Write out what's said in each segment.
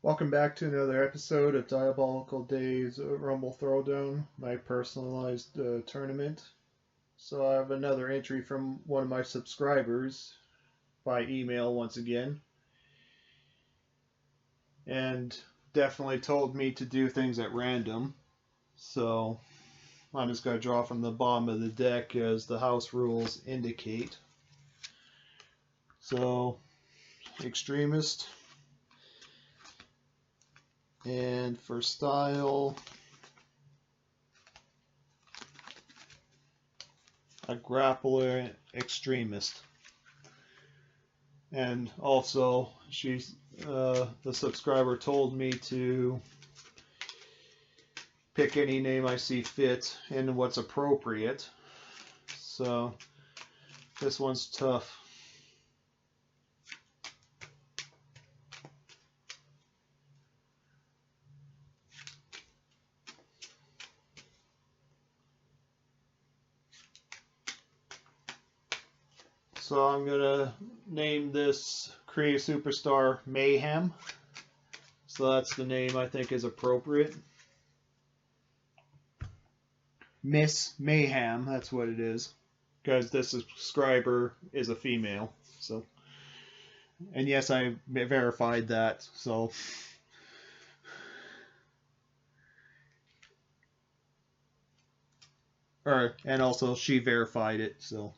Welcome back to another episode of Diabolical Days Rumble Throwdown, my personalized tournament. So I have another entry from one of my subscribers by email once again. And definitely told me to do things at random. So I'm just going to draw from the bottom of the deck as the house rules indicate. So, Extremist. And for style, a grappler extremist. And also, the subscriber told me to pick any name I see fit and what's appropriate. So, this one's tough. So I'm going to name this Creative Superstar Mayhem. So that's the name I think is appropriate. Miss Mayhem, that's what it is. Because this subscriber is a female. So, and yes, I verified that. So, and also she verified it. So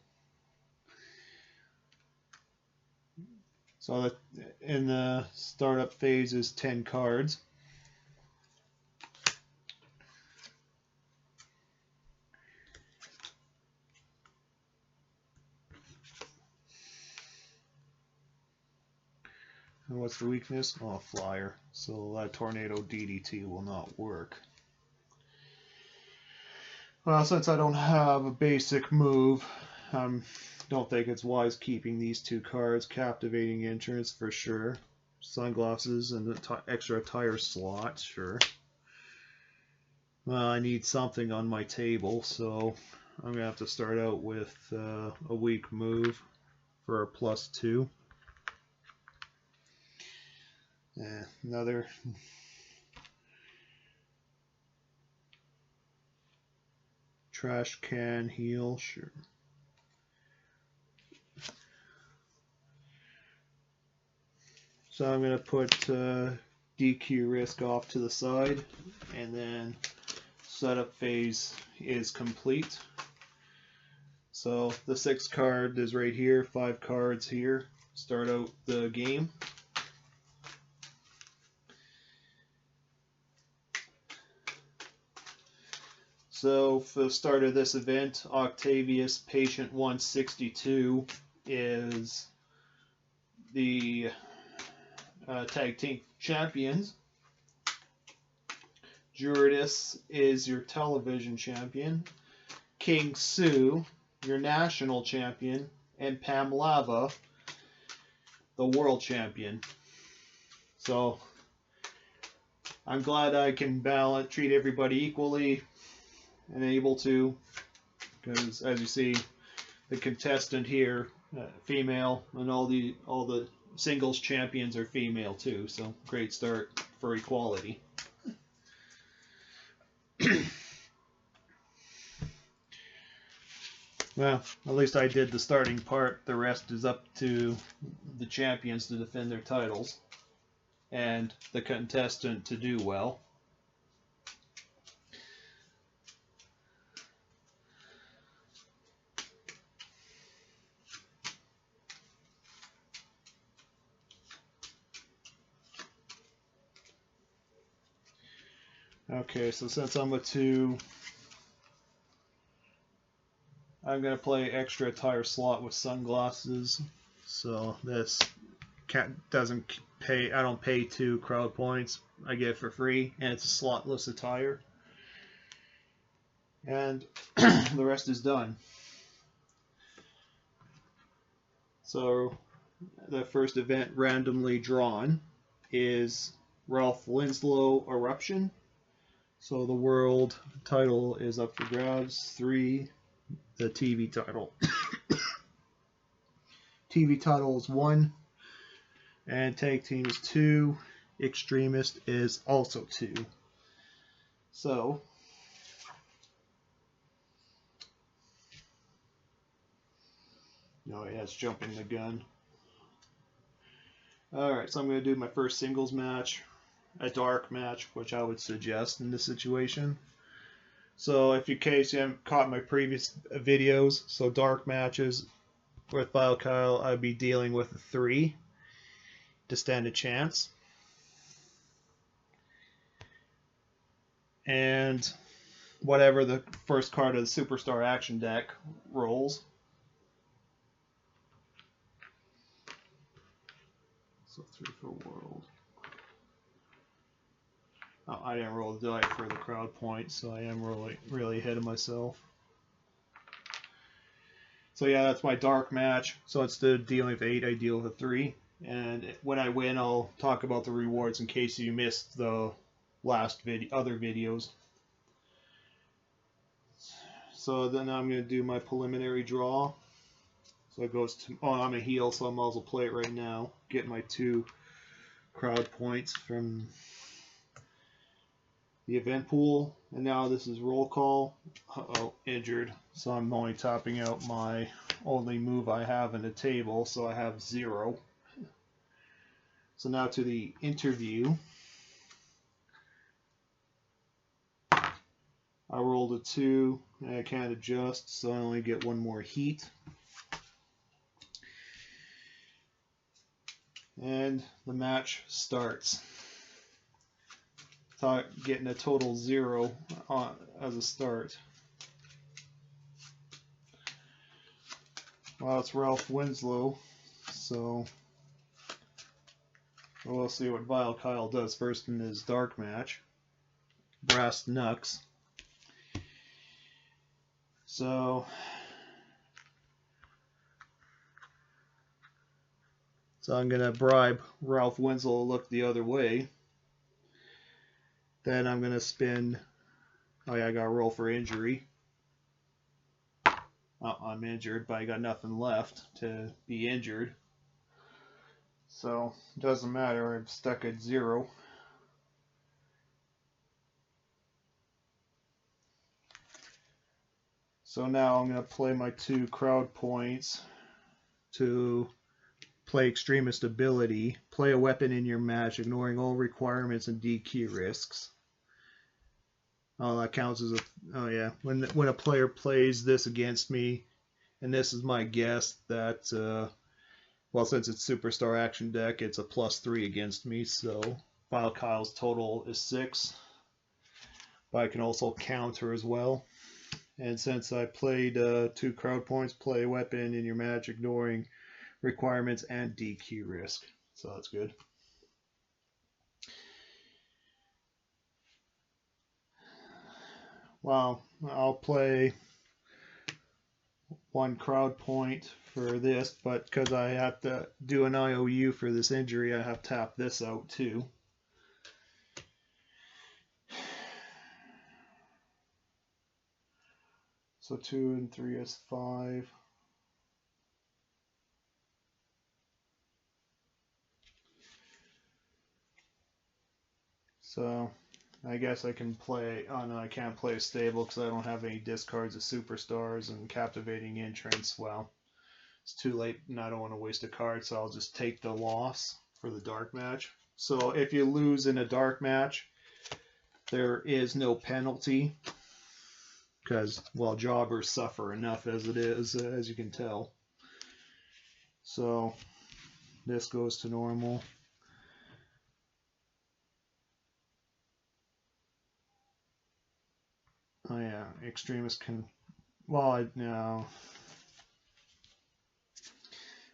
that in the startup phase is 10 cards. And what's the weakness? Oh, flyer. So that tornado DDT will not work. Well, since I don't have a basic move, don't think it's wise keeping these two cards. Captivating Entrance for sure. Sunglasses and the extra tire slot, sure. Well, I need something on my table, so I'm going to have to start out with a weak move for a +2. Another trash can heal, sure. So I'm going to put DQ risk off to the side, and then setup phase is complete. So the 6th card is right here, 5 cards here. Start out the game. So for the start of this event, Octavius Patient 162 is the tag team champions. Druidess is your television champion. King Sue, your national champion. And Pam Lava, the world champion. So I'm glad I can treat everybody equally and able to, because as you see, the contestant here, female, and all the singles champions are female too, so great start for equality. Well, at least I did the starting part. The rest is up to the champions to defend their titles and the contestant to do well. Okay, so since I'm a 2, I'm going to play extra tire slot with sunglasses. So this doesn't pay, I don't pay 2 crowd points. I get it for free, and it's a slotless attire. And the rest is done. So the first event randomly drawn is Ralph Winslow Eruption. So the world title is up for grabs. 3, the TV title. TV title is 1, and tag team is 2, Extremist is also 2. So, no, yeah, it's jumping the gun. Alright, so I'm going to do my first singles match, a dark match, which I would suggest in this situation. So, if in case you haven't caught my previous videos, so dark matches with Vile Kyle, I'd be dealing with a 3 to stand a chance. And whatever the first card of the Superstar Action deck rolls. So 3 for World. Oh, I didn't roll the die for the crowd point, so I am really ahead of myself. So yeah, that's my dark match. So instead of dealing with 8, I deal with a 3. And when I win, I'll talk about the rewards in case you missed the last other videos. So then I'm going to do my preliminary draw. So it goes to, oh, I'm a heel, so I might as well play it right now. Get my 2 crowd points from the event pool. And now this is roll call. Uh-oh, injured. So I'm only topping out my only move I have in the table, so I have 0. So now to the interview. I rolled a 2, and I can't adjust, so I only get 1 more heat. And the match starts. Getting a total 0 as a start. Well, it's Ralph Winslow, so we'll see what Vile Kyle does first in his dark match. Brass Knucks. So I'm going to bribe Ralph Winslow to look the other way. Then I'm going to spin. Oh yeah, I got to roll for injury. Oh, I'm injured, but I got nothing left to be injured. So it doesn't matter, I'm stuck at 0. So now I'm going to play my 2 crowd points to play Extremist ability. Play a weapon in your match, ignoring all requirements and DQ risks. Oh, that counts as a... Oh, yeah. When a player plays this against me, and this is my guess that... well, since it's Superstar Action deck, it's a +3 against me, so Vile Kyle's total is 6. But I can also counter as well. And since I played 2 crowd points, play a weapon in your match, ignoring requirements and DQ risk. So that's good. Well, I'll play 1 crowd point for this, but because I have to do an IOU for this injury, I have to tap this out too. So 2 and 3 is 5. So I guess I can play. Oh no, I can't play a stable because I don't have any discards of superstars and captivating entrance. Well, it's too late and I don't want to waste a card, so I'll just take the loss for the dark match. So if you lose in a dark match, there is no penalty because, well, jobbers suffer enough as it is, as you can tell. So this goes to normal. Oh yeah, Extremist can... Well, no.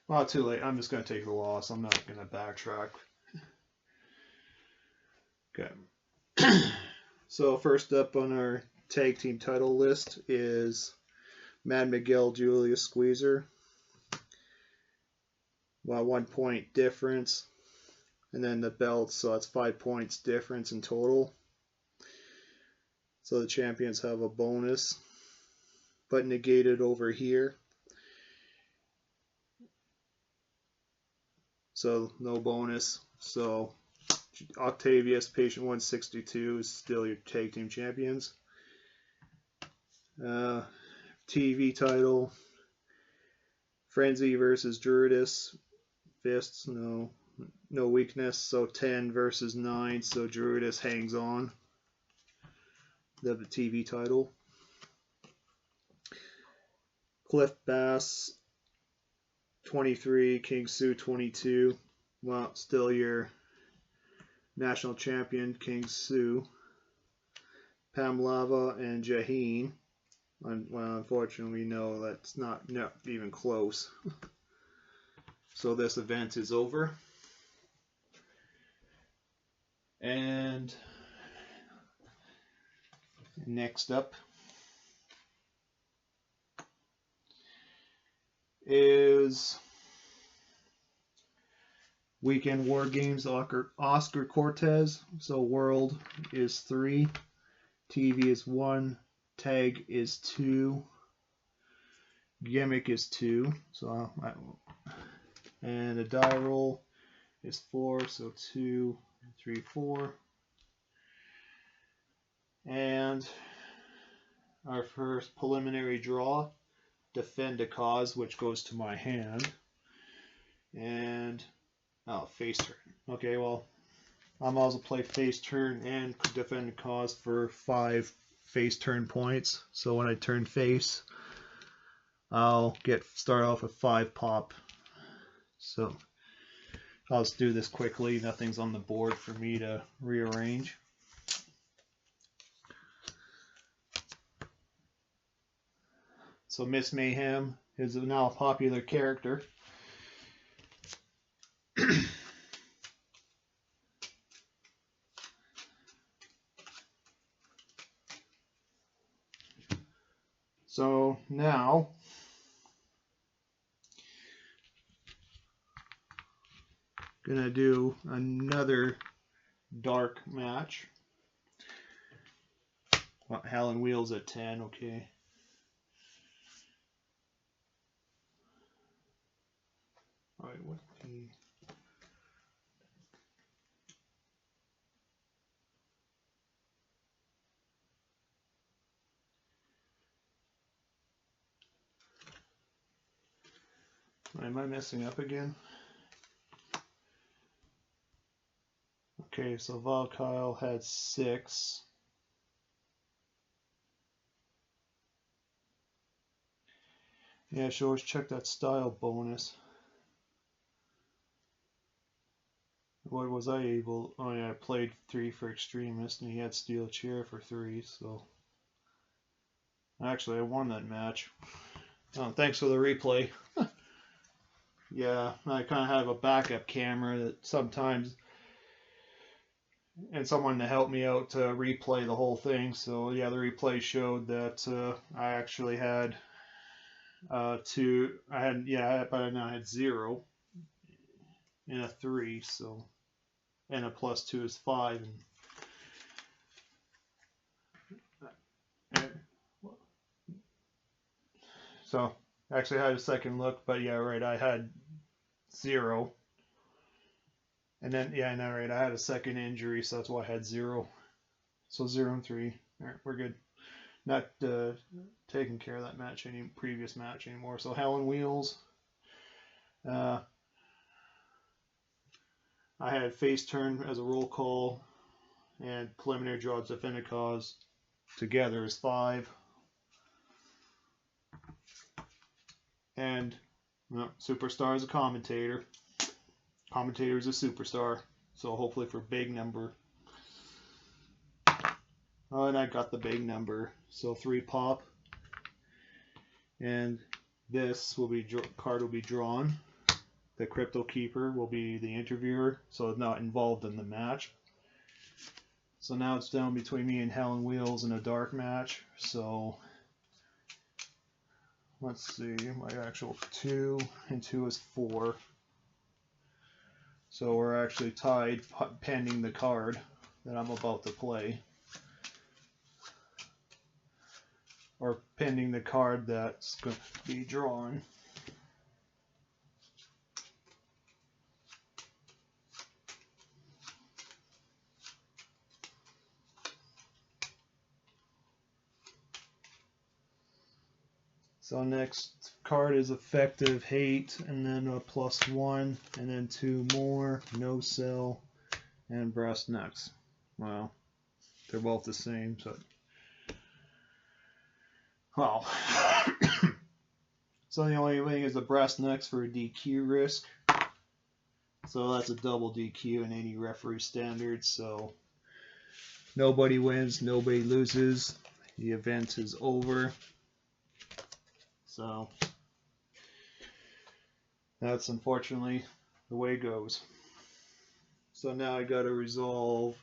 Well, too late. I'm just going to take the loss. I'm not going to backtrack. Okay. So first up on our tag team title list is Mad Miguel Julius Squeezer. Well, 1 point difference. And then the belts, so that's 5 points difference in total. So the champions have a bonus, but negated over here. So no bonus. So Octavius, Patient 162 is still your tag team champions. TV title, Frenzy versus Druidess. Fists, no weakness, so 10 versus 9, so Druidess hangs on. They have the TV title. Cliff Bass 23, King Sue 22. Well, still your national champion, King Sue. Pam Lava and Jaheen. Well, unfortunately, no, that's not even close. So this event is over. And next up is Weekend War Games Oscar Cortez. So World is 3, TV is 1, Tag is 2, Gimmick is 2. So and a die roll is 4, so 2, 3, 4. And our first preliminary draw, Defend a Cause, which goes to my hand. And face turn. Okay, well, I'm also play face turn and Defend a Cause for 5 face turn points. So when I turn face, I'll start off with 5 pop. So I'll just do this quickly. Nothing's on the board for me to rearrange. So Miss Mayhem is now a popular character. So now gonna do another dark match. Well, Helen Wheels at 10, okay. Alright, what the... Am I messing up again? Okay, so Valkyle had 6. Yeah, should always check that style bonus. What was I able? Oh yeah, I played 3 for Extremist, and he had Steel Chair for 3, so... Actually, I won that match. Oh, thanks for the replay. Yeah, I kind of have a backup camera that sometimes... And someone to help me out to replay the whole thing, so yeah, the replay showed that I actually had... but I had 0 and a 3, so... And a +2 is 5. And so, actually I had a second look, but yeah, right, I had 0. And then, yeah, no, right, I had a second injury, so that's why I had 0. So 0 and 3. Alright, we're good. Not taking care of that previous match anymore. So Helen Wheels. I had face turn as a roll call, and preliminary draws Defend a Cause together is 5. And Superstar is a commentator. Commentator is a superstar, so hopefully for big number. Oh, and I got the big number, so 3 pop. And this card will be drawn. The Crypto Keeper will be the interviewer, so not involved in the match. So now it's down between me and Helen Wheels in a dark match. So let's see, my actual 2 and 2 is 4. So we're actually tied pending the card that I'm about to play. Or pending the card that's going to be drawn. So next card is Effective Hate, and then a +1, and then 2 more, No Sell, and Brass Knucks. Well, they're both the same, so... Well... So the only thing is the Brass Knucks for a DQ risk. So that's a double DQ in any referee standards, so... Nobody wins, nobody loses. The event is over. So that's unfortunately the way it goes. So now I got to resolve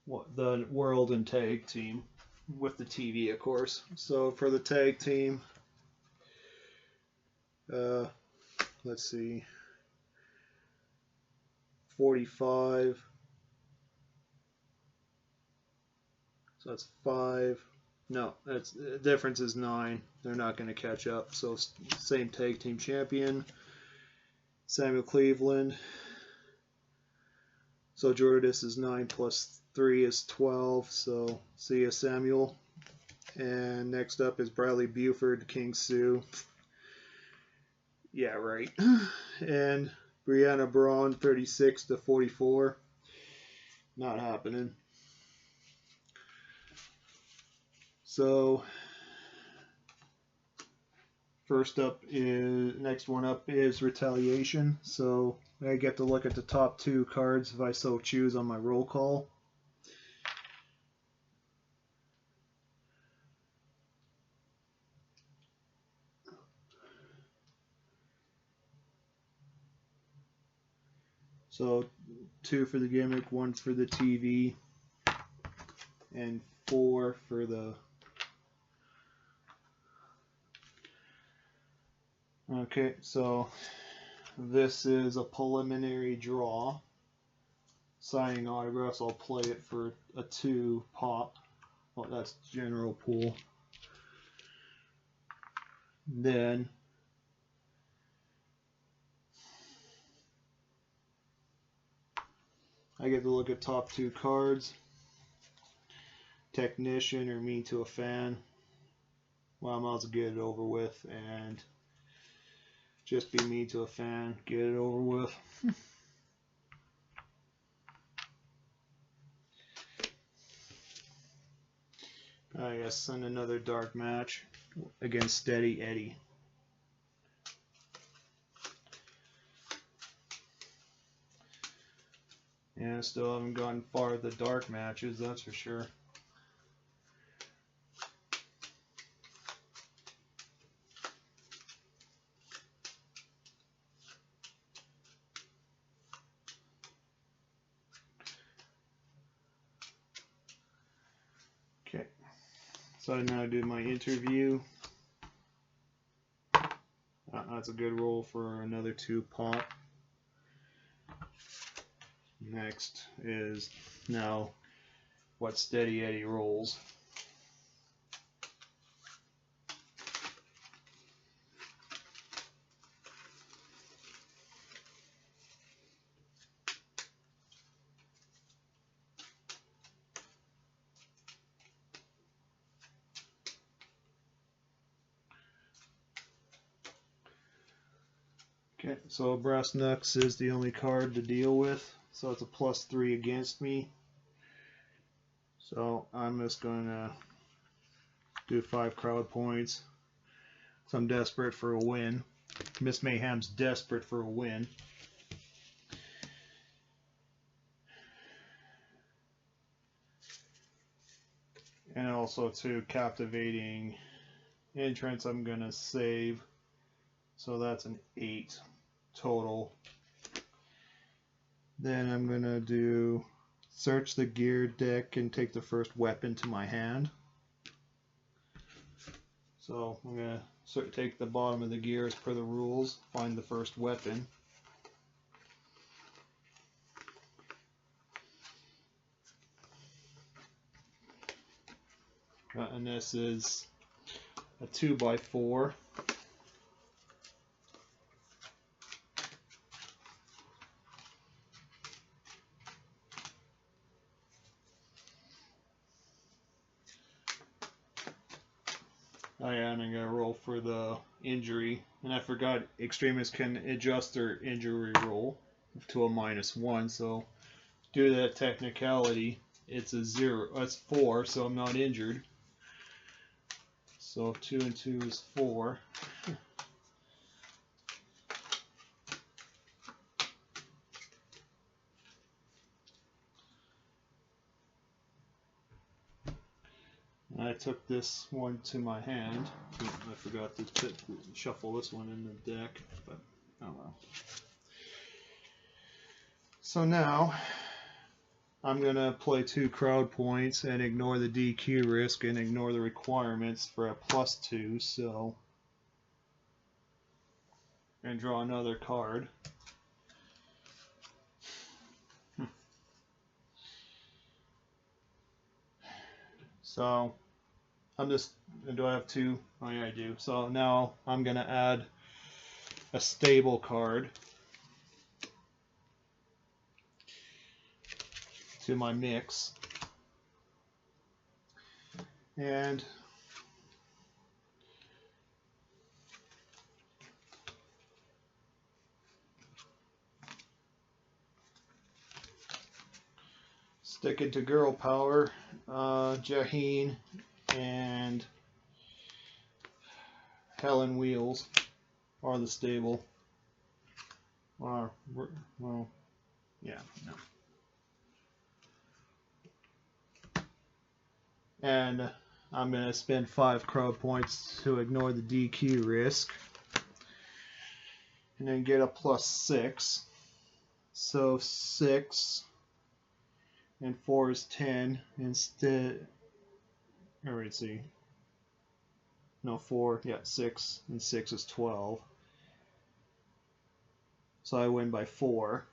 the world and tag team with the TV, of course. So for the tag team, let's see, 45. So that's 5. No, that's the difference is 9. They're not going to catch up. So same tag team champion, Samuel Cleveland. So Druidess is 9 plus 3 is 12. So see ya, Samuel. And next up is Bradley Buford, King Sue. Yeah, right. And Brianna Braun, 36 to 44. Not happening. So next one up is Retaliation. So I get to look at the top 2 cards if I so choose on my roll call. So 2 for the gimmick, 1 for the TV, and 4 for the... Okay, so this is a preliminary draw. Signing autographs, I'll play it for a 2 pop. Well, that's general pool. Then I get to look at top 2 cards. Technician or Mean to a Fan. Well, I might as well get it over with and just be mean to a fan, get it over with. I guess send another dark match against Steady Eddie. Yeah, still haven't gotten far with the dark matches, that's for sure. Okay, so I now do my interview. That's a good roll for another 2 pop. Next is now what Steady Eddie rolls. Okay, so Brass Knucks is the only card to deal with, so it's a +3 against me. So I'm just going to do 5 crowd points. So I'm desperate for a win. Miss Mayhem's desperate for a win. And also to captivating entrance, I'm going to save. So that's an 8 total. Then I'm going to do search the gear deck and take the first weapon to my hand. So I'm going to take the bottom of the gear as per the rules, find the first weapon. And this is a 2x4. Oh yeah, and I'm gonna roll for the injury. And I forgot extremists can adjust their injury roll to a -1, so due to that technicality, it's a 0. It's 4, so I'm not injured. So 2 and 2 is 4. I took this one to my hand. I forgot to shuffle this one in the deck, but oh well. So now I'm going to play 2 crowd points and ignore the DQ risk and ignore the requirements for a +2, so and draw another card. So I'm just, do I have 2? Oh yeah, I do. So now I'm going to add a stable card to my mix. And stick it to girl power, Jaheen and Helen Wheels are the stable. Well, yeah, no. And I'm going to spend 5 crowd points to ignore the DQ risk. And then get a +6. So 6 and 4 is 10 instead. Let's see. No, 4. Yeah, 6 and 6 is 12. So I win by 4.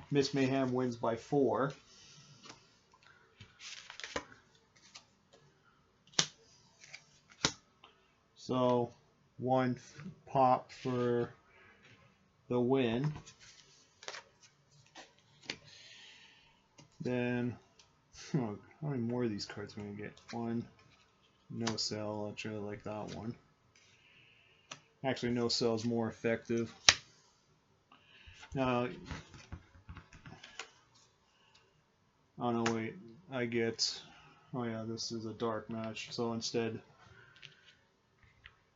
Miss Mayhem wins by 4. So 1 pop for the win. Then, how many more of these cards am I going to get? 1, no sell, I really like that one. Actually, no sell is more effective. Now, oh no, wait, I get, oh yeah, this is a dark match, so instead,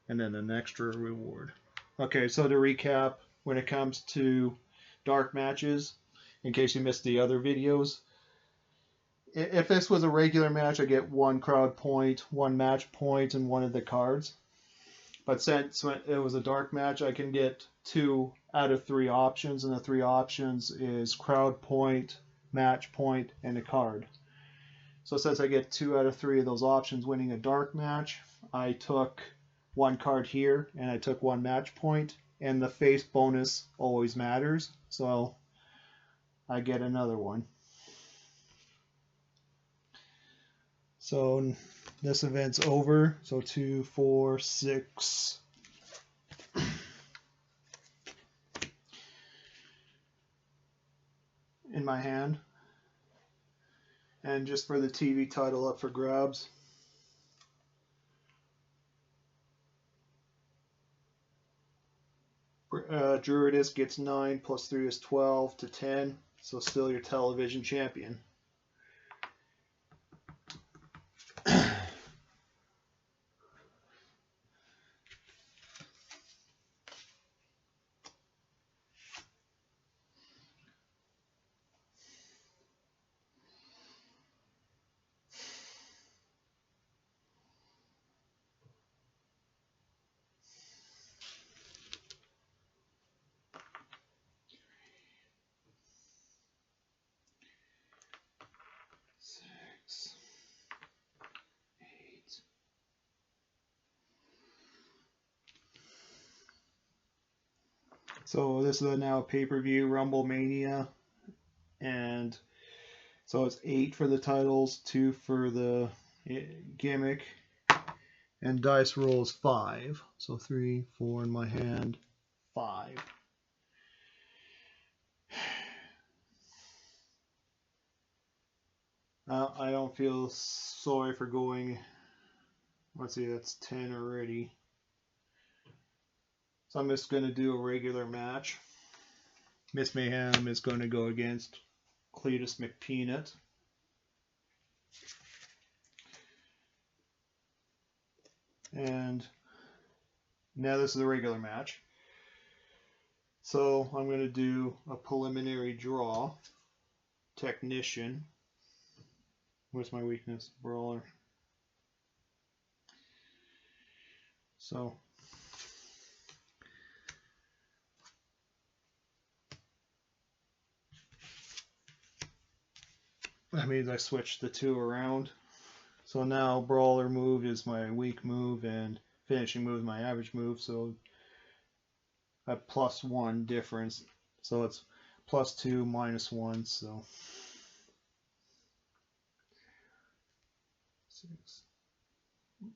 and then an extra reward. Okay, so to recap, when it comes to dark matches, in case you missed the other videos, if this was a regular match, I get 1 crowd point, 1 match point, and 1 of the cards. But since it was a dark match, I can get 2 out of 3 options, and the 3 options is crowd point, match point, and a card. So since I get 2 out of 3 of those options winning a dark match, I took 1 card here, and I took 1 match point, and the face bonus always matters, so I get another one. So this event's over. So 2, 4, 6. In my hand. And just for the TV title up for grabs. Druidess gets 9 plus 3 is 12 to 10. So still your television champion. So this is now pay-per-view Rumble Mania, and so it's 8 for the titles, 2 for the gimmick, and dice roll is 5. So 3, 4 in my hand, 5. I don't feel sorry for going let's see, that's 10 already. So I'm just going to do a regular match. Miss Mayhem is going to go against Cletus McPeanut. And now this is a regular match. So I'm going to do a preliminary draw. Technician. What's my weakness? Brawler. So that means I switched the two around. So now brawler move is my weak move and finishing move is my average move. So a +1 difference. So it's +2 -1. So 6.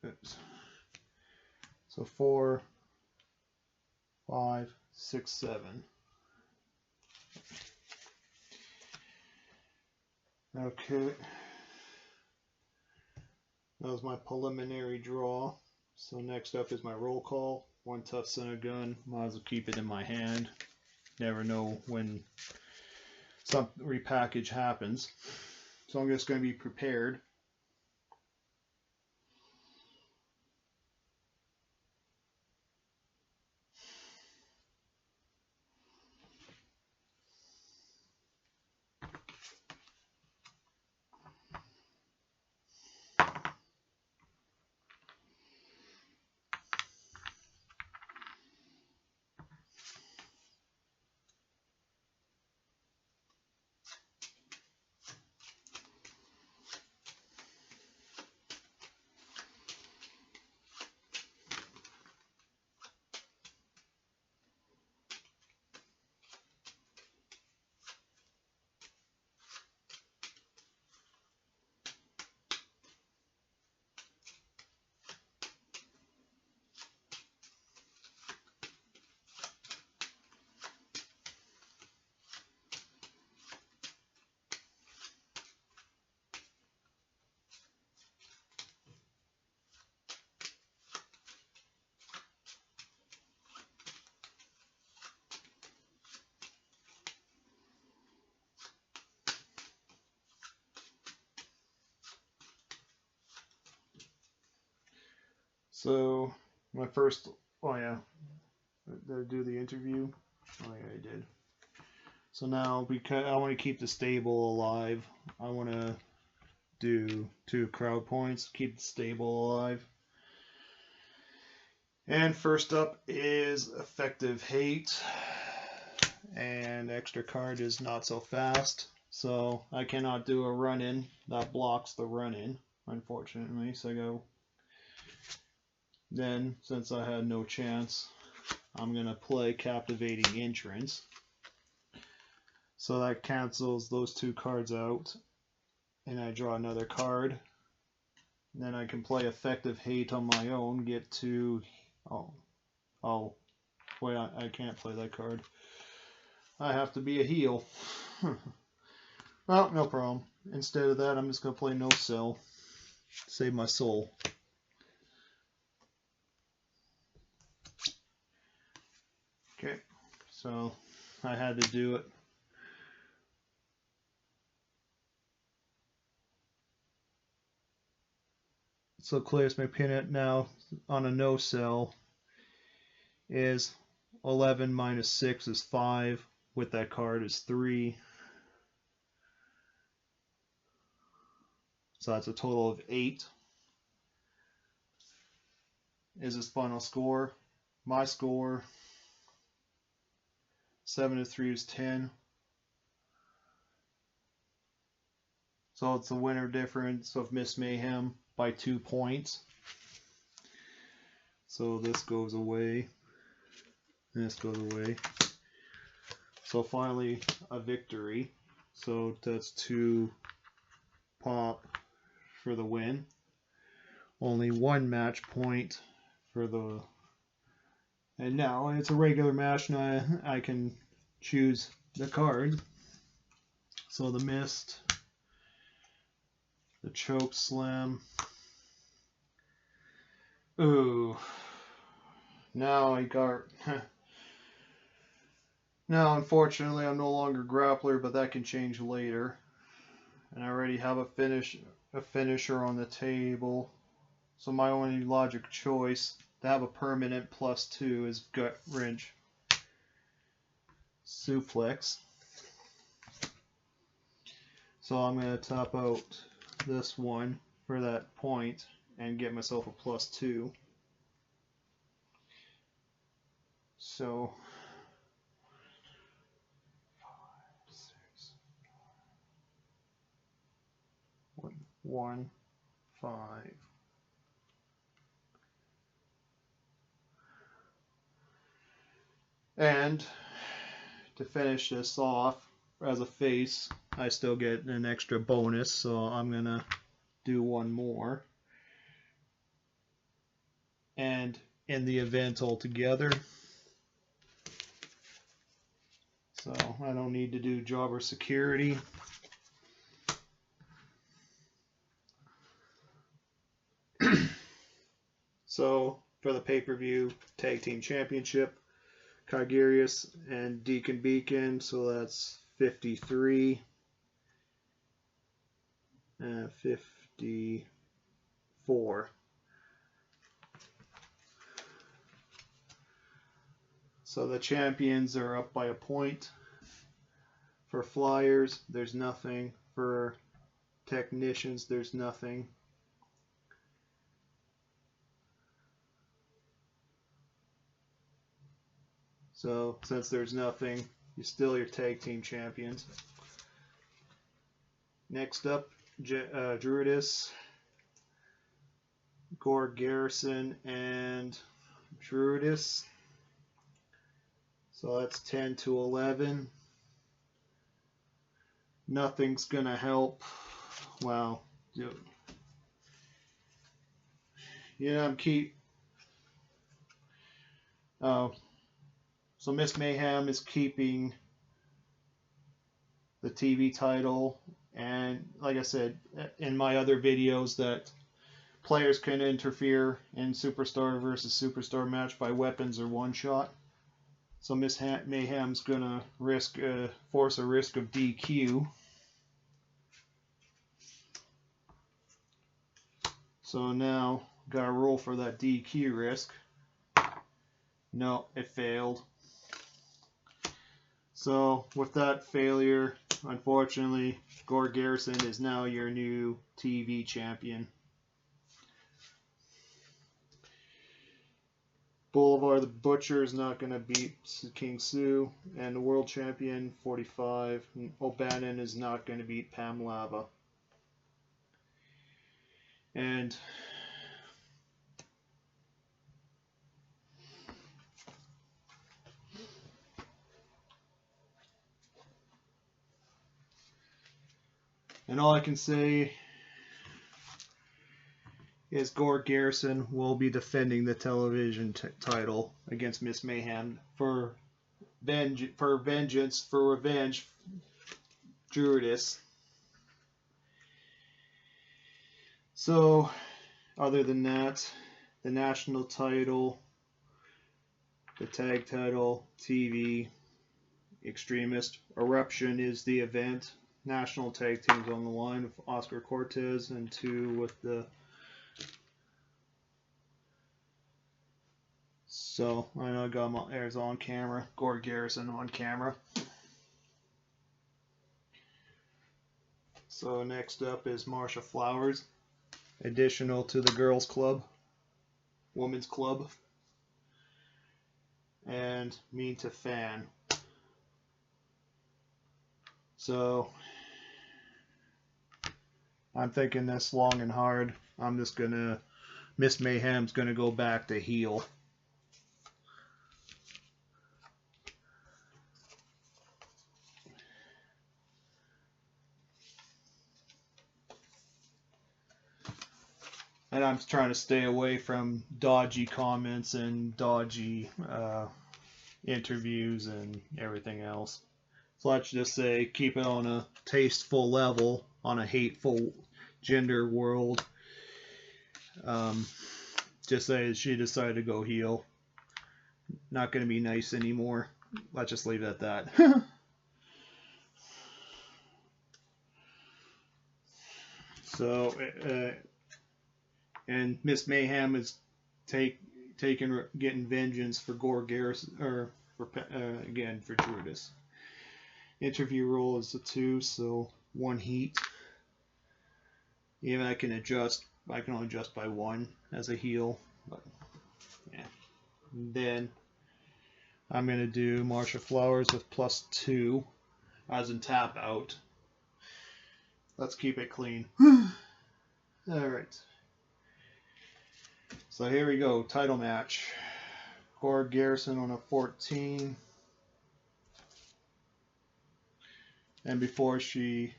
Oops. So 4, 5, 6, 7. Okay. That was my preliminary draw. So next up is my roll call. One tough son of a gun. Might as well keep it in my hand. Never know when some repackage happens. So I'm just going to be prepared. So my first, oh yeah, did I do the interview? Oh yeah, I did. So now, because I want to keep the stable alive, I want to do 2 crowd points, keep the stable alive. And first up is effective hate, and extra card is not so fast, so I cannot do a run-in. That blocks the run-in, unfortunately, so I go. Then, since I had no chance, I'm going to play Captivating Entrance. So that cancels those 2 cards out. And I draw another card. Then I can play Effective Hate on my own, get to... Oh. Wait, I can't play that card. I have to be a heel. Well, no problem. Instead of that, I'm just going to play No Sell. Save my soul. Okay, so I had to do it. So Cletus McPeanut now on a no sell is 11 minus 6 is 5. With that card is 3. So that's a total of 8. Is his final score. My score, 7 to 3 is 10. So it's a winner difference of Miss Mayhem by 2 points. So this goes away. This goes away. So finally a victory. So that's 2 pop for the win. Only 1 match point for the... And now it's a regular match, and I can choose the card. So the Mist, the Choke Slam, Ooh. Now I got... Now, unfortunately, I'm no longer grappler, but that can change later. And I already have a finisher on the table. So my only logic choice to have a permanent +2 is gut wrench suplex. So I'm going to top out this one for that point and get myself a +2. So 5, 6, 1, 5. And to finish this off, as a face, I still get an extra bonus, so I'm going to do one more. And in the event altogether, so I don't need to do jobber security. So for the pay-per-view tag team championship, Kagirius and Deacon Beacon, so that's 53 and 54. So the champions are up by a point. For flyers, there's nothing. For technicians, there's nothing. So since there's nothing, you're still your tag team champions. Next up, Druidess, Gore Garrison, and Druidess. So that's 10 to 11. Nothing's gonna help. Wow. I'm so Miss Mayhem is keeping the TV title, and like I said in my other videos, that players can interfere in Superstar versus Superstar match by weapons or one shot. So Miss Mayhem's gonna force a risk of DQ. So now gotta roll for that DQ risk. No, it failed. So with that failure, unfortunately, Gore Garrison is now your new TV champion. Boulevard the Butcher is not going to beat King Sue, and the world champion 45, O'Bannon, is not going to beat Pam Lava. And all I can say is Gore Garrison will be defending the television title against Miss Mayhem for revenge, Druidess. So, other than that, the national title, the tag title, TV, Extremist, Eruption is the event. National tag teams on the line with Oscar Cortez and 2 with the... So, I know I got my airs on camera. Gore Garrison on camera. So, next up is Marsha Flowers. Additional to the Girls Club. Women's Club. And Mean to Fan. So, I'm thinking this long and hard. I'm just gonna... Miss Mayhem's gonna go back to heel. And I'm trying to stay away from dodgy comments and dodgy interviews and everything else. So let's just say keep it on a tasteful level, on a hateful gender world. Just say she decided to go heel. Not going to be nice anymore. Let's just leave it at that. So, and Miss Mayhem is getting vengeance for Gore Garrison, or for again for Druidess. Interview roll is a 2, so 1 heat. Even I can adjust. I can only adjust by 1 as a heel, but yeah. And then I'm gonna do Marsha Flowers with +2 as in tap out. Let's keep it clean. Alright. So here we go, title match. Gore Garrison on a 14. And before she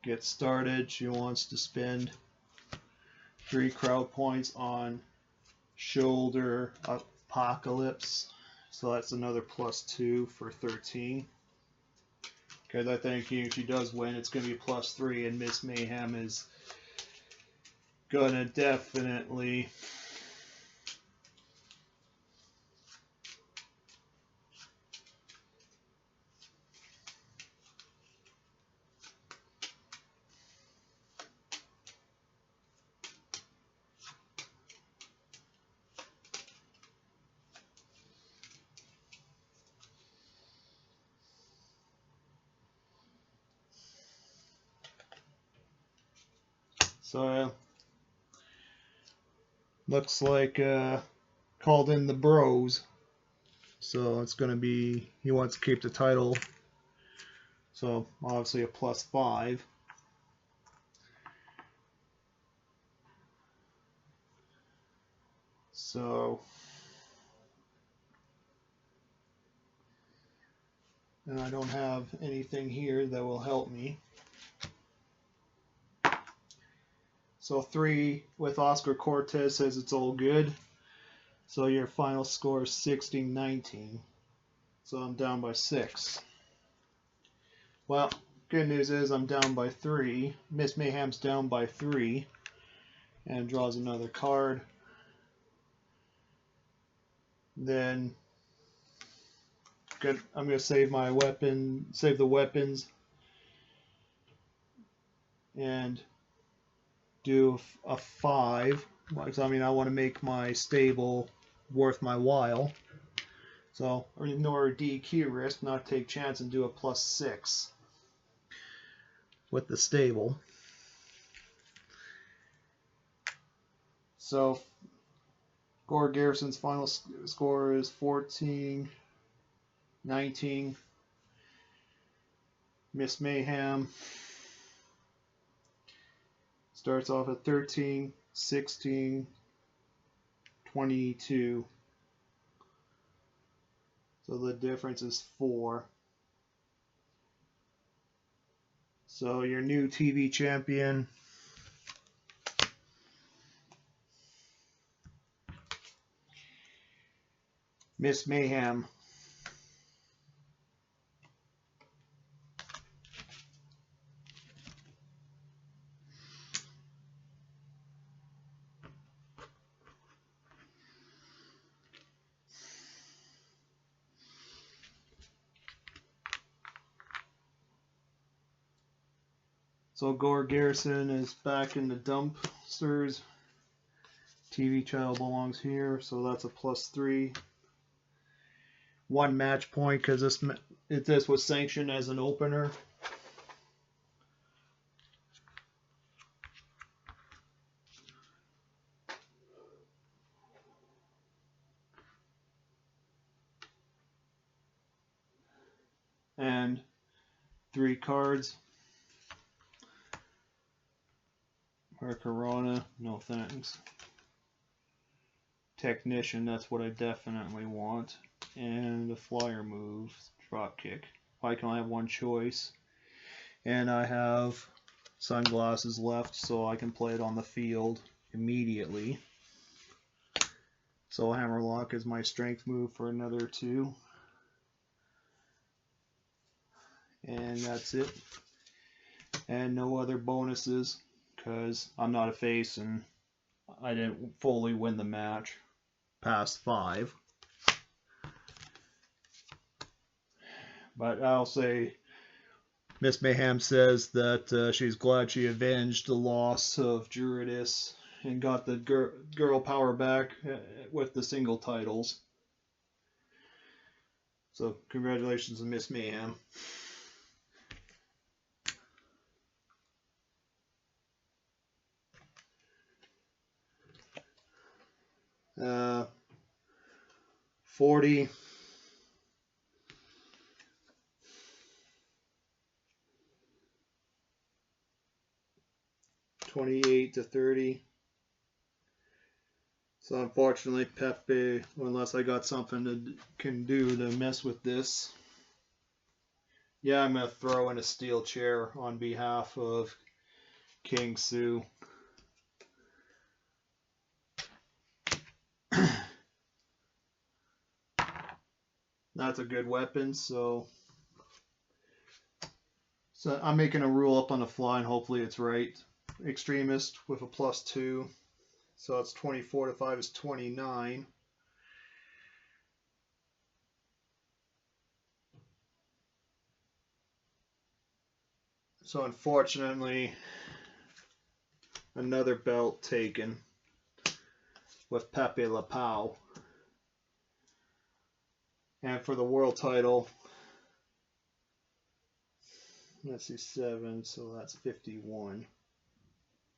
gets started, she wants to spend 3 crowd points on Shoulder Apocalypse. So that's another +2 for 13. Because I think if she does win, it's going to be +3, and Miss Mayhem is going to definitely so looks like called in the bros. So it's going to be, he wants to keep the title. So obviously a +5. So, and I don't have anything here that will help me. So 3 with Oscar Cortez says it's all good. So your final score is 16-19. So I'm down by 6. Well, good news is I'm down by 3. Miss Mayhem's down by 3. And draws another card. Then I'm going to save my weapon, save the weapons. And do a 5. Because I mean, I want to make my stable worth my while. So ignore DQ risk, not take chance, and do a +6 with the stable. So Gore Garrison's final score is 14-19. Miss Mayhem starts off at 13-16, 22. So the difference is 4. So your new TV champion, Miss Mayhem. So Gore Garrison is back in the dumpsters. TV channel belongs here, so that's a +3. 1 match point because this was sanctioned as an opener. And 3 cards. Corona, no thanks. Technician, that's what I definitely want. And the flyer move, drop kick. I can only have 1 choice. And I have sunglasses left, so I can play it on the field immediately. So Hammerlock is my strength move for another 2. And that's it. And no other bonuses, because I'm not a face and I didn't fully win the match past 5. But I'll say Miss Mayhem says that she's glad she avenged the loss of Druidess and got the girl power back with the single titles. So congratulations to Miss Mayhem. Uh, 40. 28 to 30. So unfortunately, Pepe, unless I got something to can do to mess with this. Yeah, I'm going to throw in a steel chair on behalf of King Sue. That's a good weapon, so I'm making a rule up on the fly, and hopefully it's right. Extremist with a +2, so it's 24 to 5 is 29. So unfortunately, another belt taken with Pepe Le Pew. And for the world title, let's see, 7, so that's 51.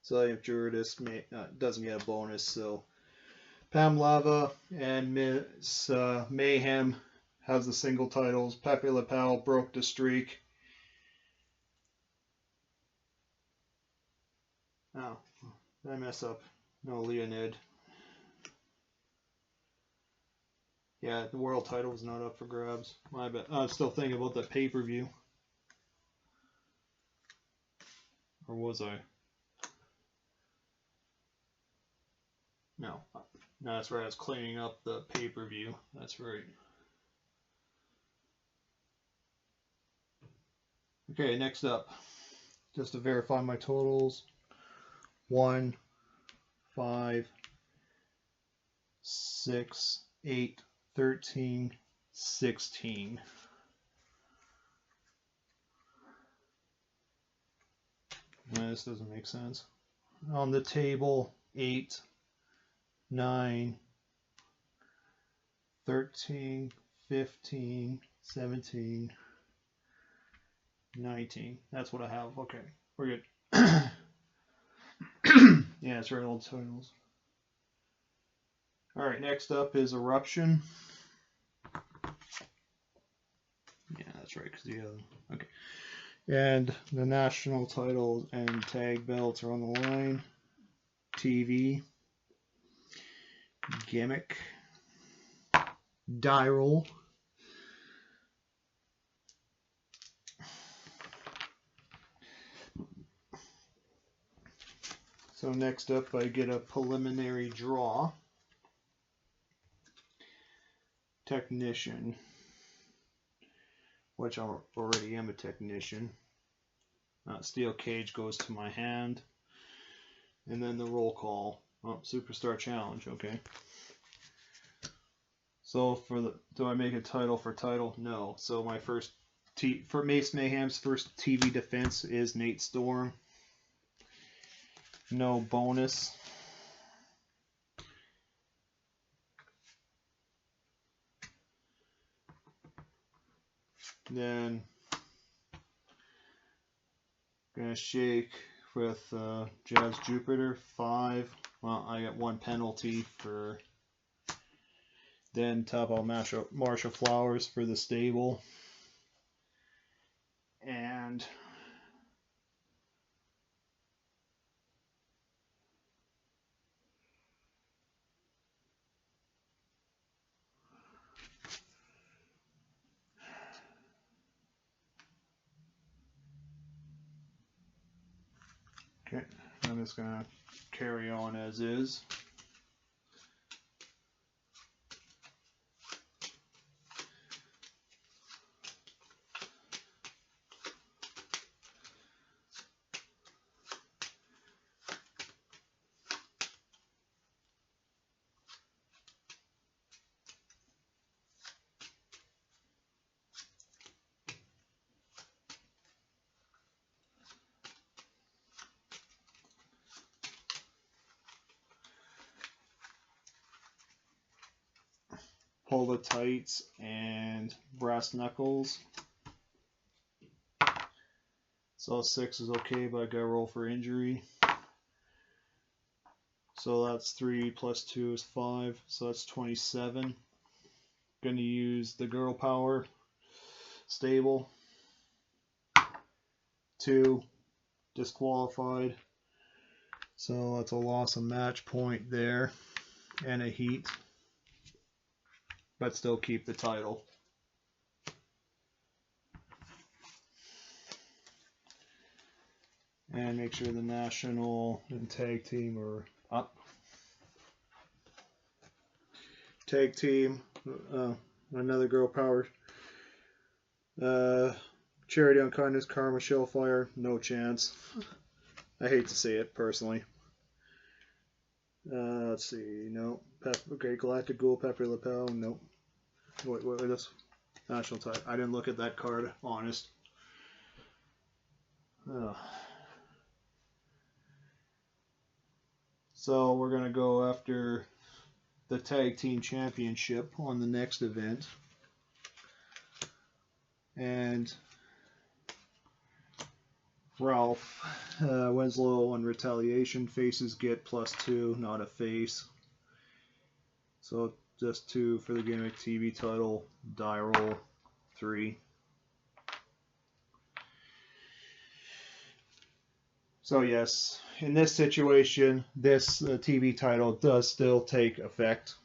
So if Druidess doesn't get a bonus, so Pamlava and Miss Mayhem has the single titles. Pepe Le Pew broke the streak. Oh, did I mess up? No, Leonid. Yeah, the world title was not up for grabs. My bad. I was still thinking about the pay-per-view. Or was I? No. No, that's right. I was cleaning up the pay-per-view. That's right. Okay, next up. Just to verify my totals. 1, 5, 6, 8, 13, 16. No, this doesn't make sense. On the table, 8, 9, 13, 15, 17, 19. That's what I have. Okay, we're good. Yeah, it's right, old totals. All right, next up is Eruption. Yeah, that's right, because okay. And the national titles and tag belts are on the line. TV, Gimmick, Die Roll, so next up I get a preliminary draw. Technician, which I already am a technician. Steel Cage goes to my hand. And then the roll call. Oh, Superstar Challenge, okay. So do I make a title for title? No. So my first, for Mace Mayhem's first TV defense is Nate Storm. No bonus. Then gonna shake with Jazz Jupiter 5. Well, I got 1 penalty for. Then top out Marshall Flowers for the stable. And okay, I'm just gonna carry on as is. Pull the Tights and Brass Knuckles. So 6 is okay, but I gotta roll for injury. So that's 3 plus 2 is 5, so that's 27. Gonna use the Girl Power stable. 2 disqualified. So that's a loss of match point there and a heat. But still keep the title. And make sure the national and tag team are up. Tag team, another Girl Power. Charity on Kindness, Karma, Shellfire, no chance. I hate to say it personally. Let's see, no. Okay, Galactic Ghoul, Pepper Lapel, nope. Wait, what was this? National title. I didn't look at that card, honest. So we're going to go after the Tag Team Championship on the next event. And Ralph Winslow on Retaliation. Faces get +2, not a face. So just 2 for the Gimmick TV title. Die roll 3. So yes, in this situation, this TV title does still take effect.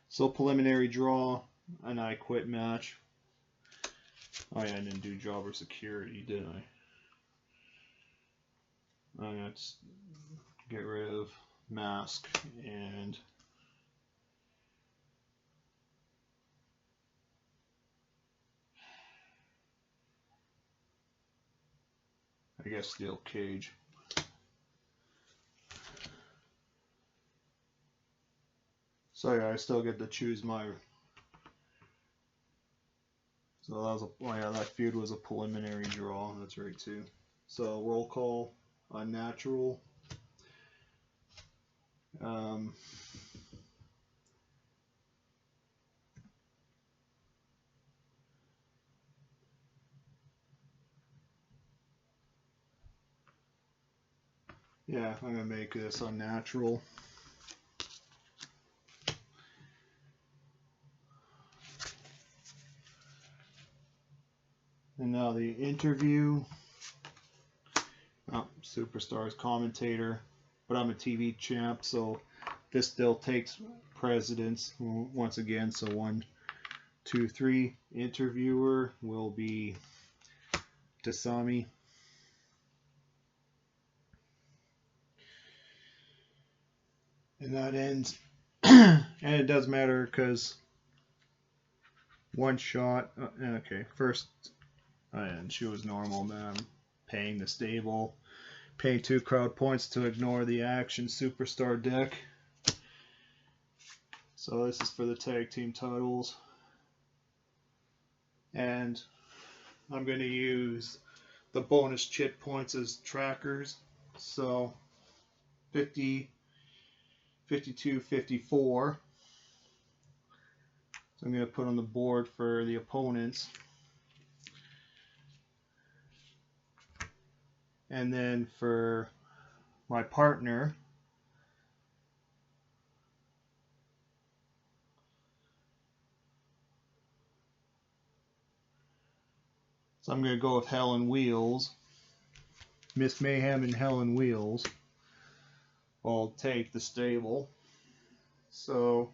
So preliminary draw, and I quit match. Oh yeah, I didn't do jobber security, did I? Let's get rid of mask and I guess steel cage. So yeah, I still get to choose my. So that was that feud was a preliminary draw. That's right too. So roll call, unnatural. Yeah, I'm gonna make this unnatural. And now the interview. Oh, Superstars commentator, but I'm a TV champ, so this still takes precedence once again. So 1, 2, 3. Interviewer will be Dasami. And that ends. And it does matter because one shot. Okay, first. And she was normal, man. Paying the stable. Paying 2 crowd points to ignore the action superstar deck. So this is for the tag team titles. And I'm going to use the bonus chit points as trackers. So 50, 52, 54. So I'm going to put on the board for the opponents. And then for my partner, so I'm going to go with Hell and Wheels. Miss Mayhem and Hell and Wheels. I'll take the stable. So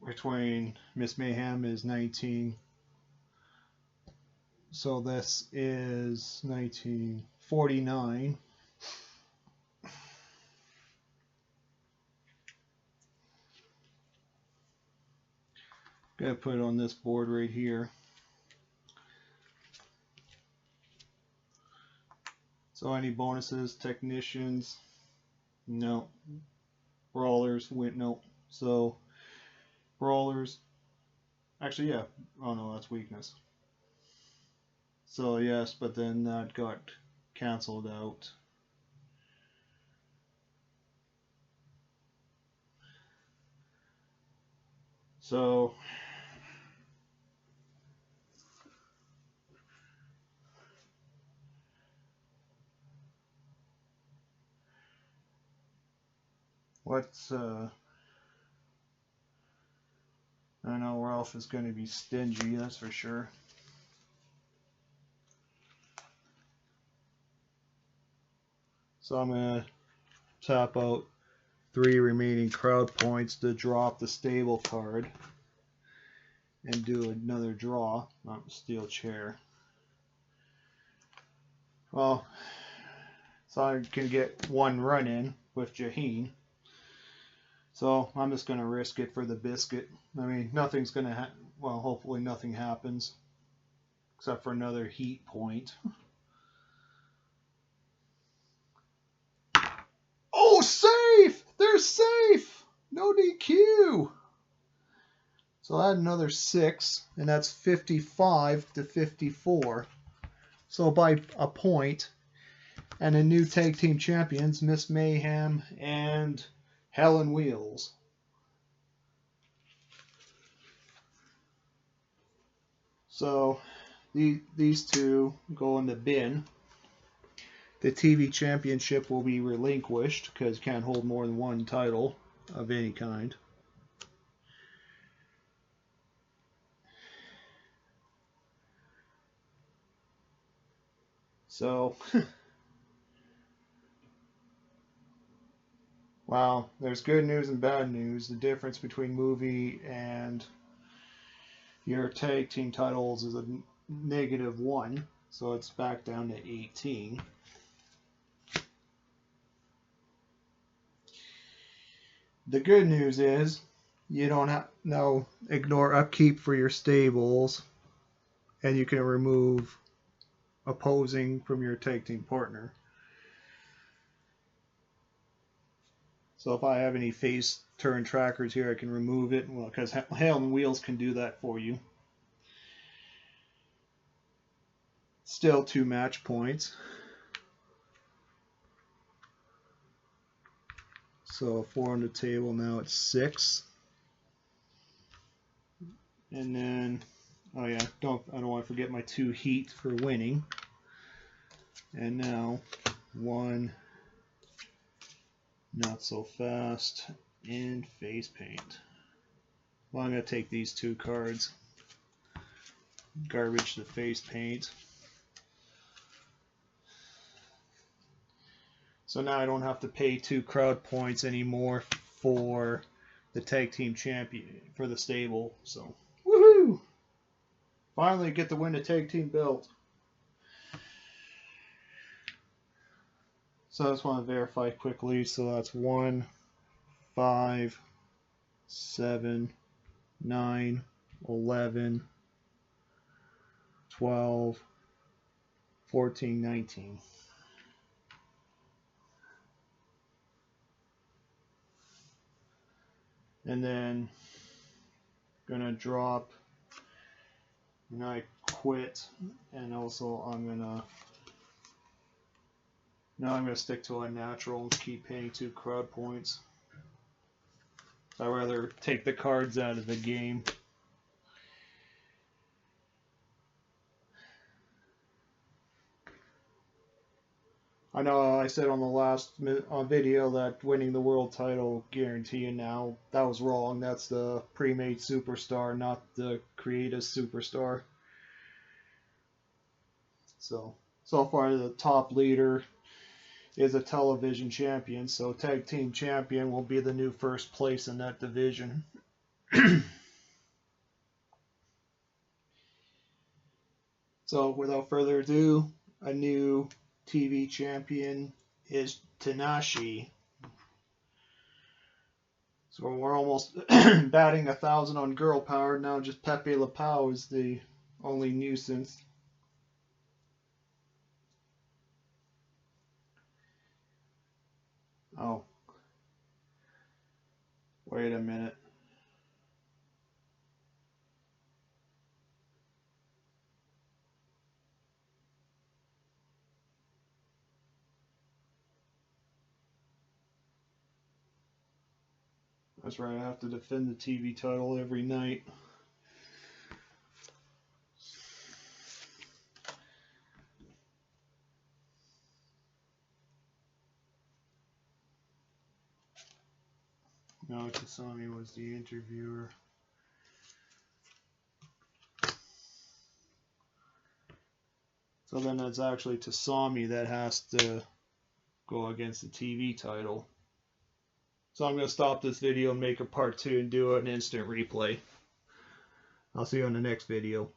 between Miss Mayhem is 19. So this is 1949. Gonna put it on this board right here. So any bonuses, technicians, no. Brawlers, no. So brawlers, actually yeah, oh no, that's weakness. So yes, but then that got canceled out. So what's I know Ralph is going to be stingy, that's for sure. So I'm going to tap out 3 remaining crowd points to drop the stable card and do another draw. Steel chair. Well, so I can get 1 run in with Jaheen. So I'm just going to risk it for the biscuit. I mean, nothing's going to well, hopefully nothing happens except for another heat point. Oh, safe! They're safe! No DQ! So I had another 6, and that's 55 to 54. So by a point. And a new tag team champions, Miss Mayhem and Helen Wheels. So these two go in the bin. The TV championship will be relinquished because you can't hold more than 1 title of any kind. So, wow, there's good news and bad news. The difference between movie and your tag team titles is a -1, so it's back down to 18. The good news is you don't have now ignore upkeep for your stables, and you can remove opposing from your tag team partner. So if I have any face turn trackers here, I can remove it. Well, because Helen Wheels can do that for you. Still 2 match points. So 4 on the table, now it's 6. And then, oh yeah, I don't want to forget my 2 heat for winning. And now 1, not so fast, and face paint. Well, I'm going to take these 2 cards. Garbage the face paint. So now I don't have to pay 2 crowd points anymore for the tag team champion for the stable. So, woohoo! Finally get to win the tag team belt. So I just want to verify quickly. So that's 1, 5, 7, 9, 11, 12, 14, 19. And then gonna drop, and I quit, and also I'm gonna stick to a natural and keep paying 2 crowd points. I'd rather take the cards out of the game. I know I said on the last video that winning the world title guarantee, and now that was wrong. That's the pre-made superstar, not the creative superstar. So far the top leader is a television champion, so tag team champion will be the new first place in that division. So without further ado, a new TV champion is Tanashi. So we're almost batting 1,000 on girl power. Now just Pepe Le Pew is the only nuisance. Oh. Wait a minute. That's right, I have to defend the TV title every night. No, Tasami was the interviewer. So then it's actually Tasami that has to go against the TV title. So I'm going to stop this video and make a part 2 and do an instant replay. I'll see you on the next video.